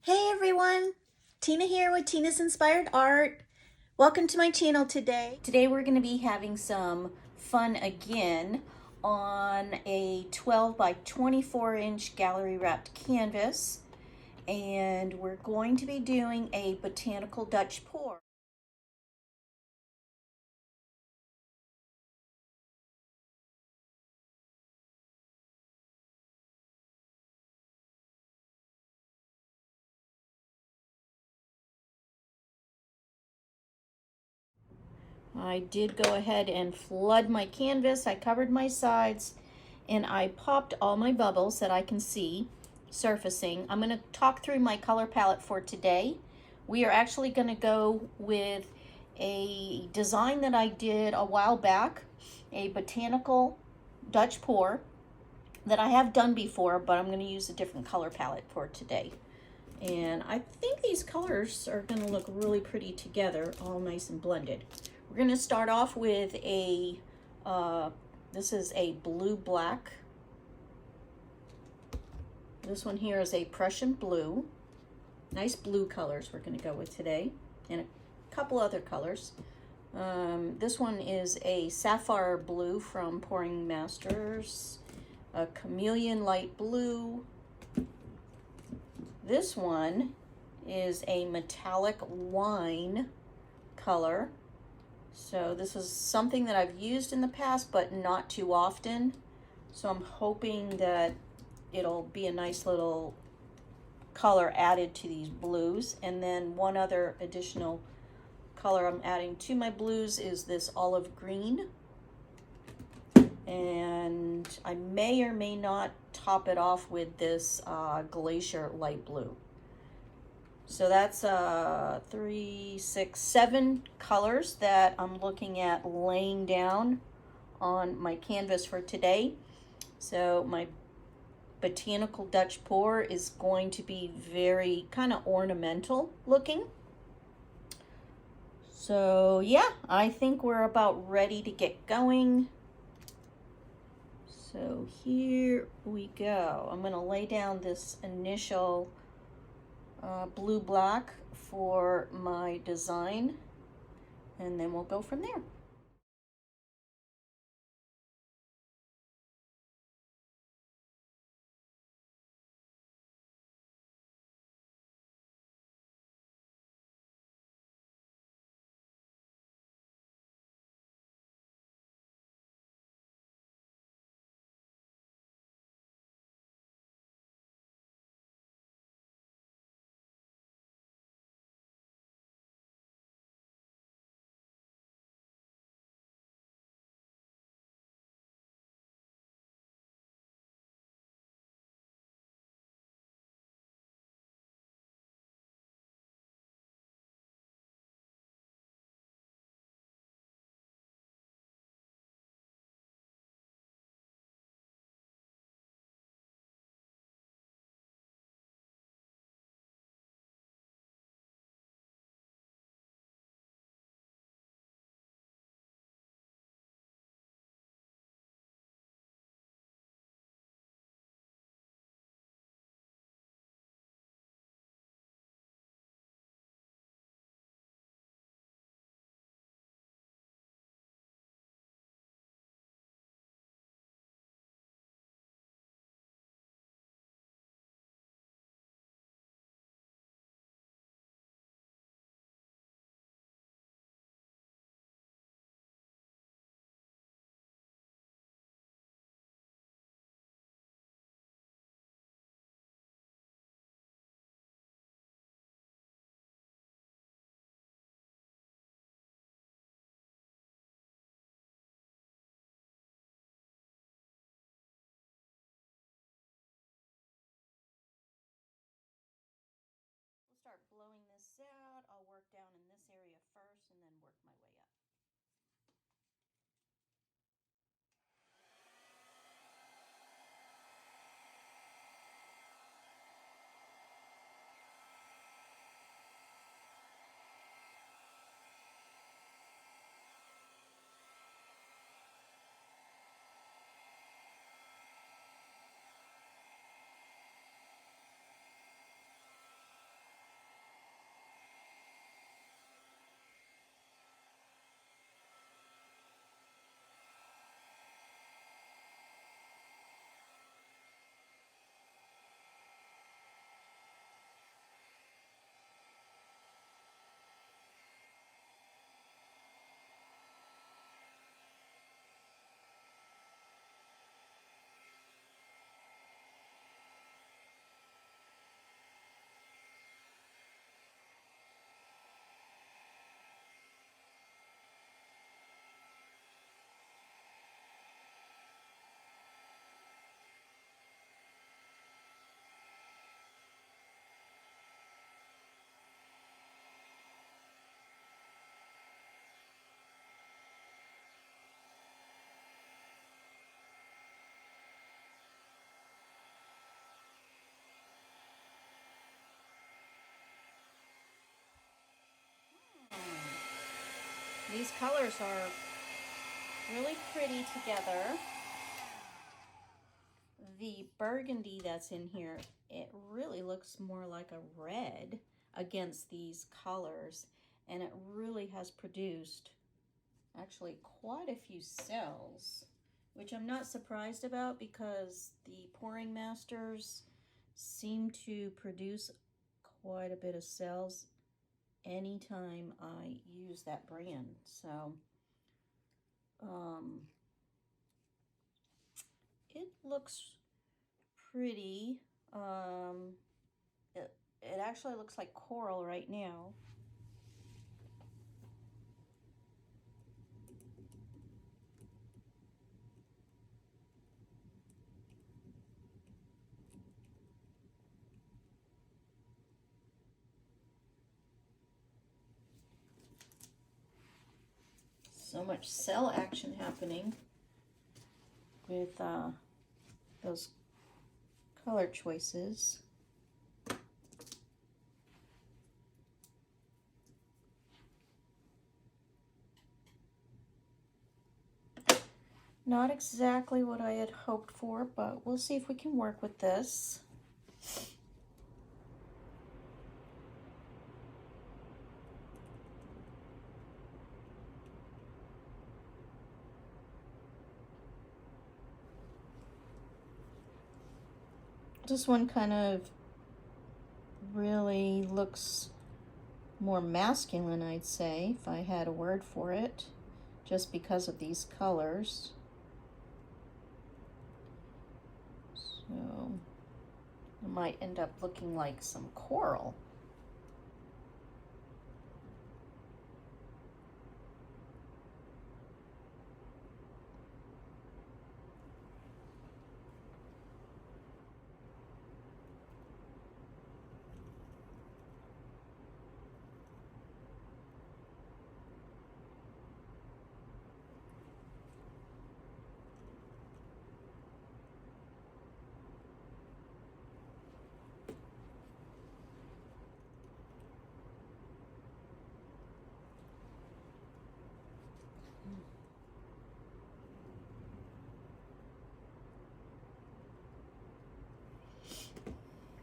Hey everyone, Tina here with Tina's Inspired Art. Welcome to my channel today. Today we're going to be having some fun again on a 12 by 24 inch gallery wrapped canvas, and we're going to be doing a Botanical Dutch Pour. I did go ahead and flood my canvas. I covered my sides and I popped all my bubbles that I can see surfacing. I'm going to talk through my color palette for today. We are actually going to go with a design that I did a while back, a Botanical Dutch Pour that I have done before, but I'm going to use a different color palette for today. And I think these colors are going to look really pretty together, all nice and blended. We're going to start off with a, this is a blue-black. This one here is a Prussian blue. Nice blue colors we're going to go with today, and a couple other colors. This one is a sapphire blue from Pouring Masters, a chameleon light blue. This one is a metallic wine color. So this is something that I've used in the past, but not too often. So I'm hoping that it'll be a nice little color added to these blues. And then one other additional color I'm adding to my blues is this olive green. And I may or may not top it off with this glacier light blue. So that's 3, 6, 7 colors that I'm looking at laying down on my canvas for today. So my Botanical Dutch Pour is going to be very kind of ornamental looking. So yeah, I think we're about ready to get going. So here we go. I'm going to lay down this initial blue-black for my design, and then we'll go from there. We'll start blowing this out. I'll work down in this area first and then work my way up. These colors are really pretty together. The burgundy that's in here, it really looks more like a red against these colors, and it really has produced actually quite a few cells, which I'm not surprised about because the pouring masters seem to produce quite a bit of cells anytime I use that brand. So it looks pretty. It actually looks like coral right now. So much cell action happening with those color choices. Not exactly what I had hoped for, but we'll see if we can work with this. This one kind of really looks more masculine, I'd say, if I had a word for it, just because of these colors. So it might end up looking like some coral.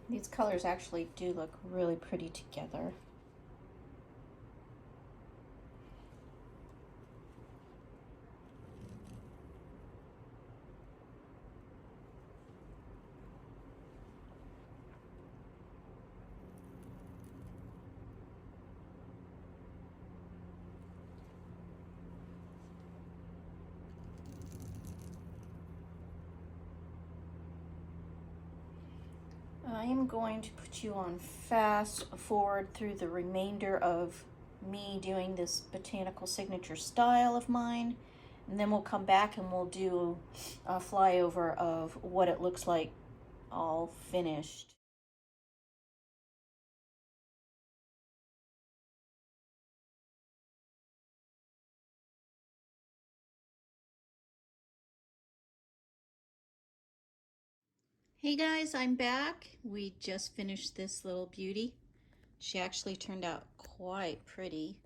These colors actually do look really pretty together. I am going to put you on fast forward through the remainder of me doing this botanical signature style of mine, and then we'll come back and we'll do a flyover of what it looks like all finished. Hey guys, I'm back. We just finished this little beauty. She actually turned out quite pretty.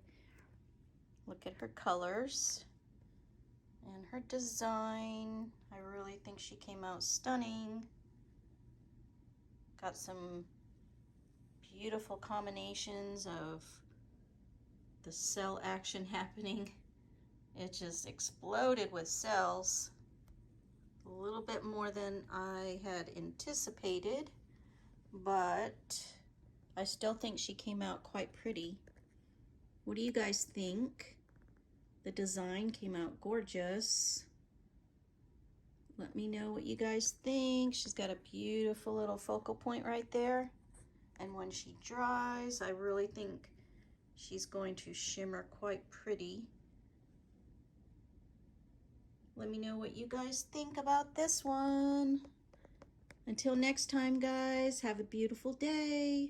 Look at her colors and her design. I really think she came out stunning. Got some beautiful combinations of the cell action happening. It just exploded with cells. A little bit more than I had anticipated, but I still think she came out quite pretty. What do you guys think? The design came out gorgeous. Let me know what you guys think. She's got a beautiful little focal point right there. And when she dries, I really think she's going to shimmer quite pretty. Let me know what you guys think about this one. Until next time, guys, have a beautiful day.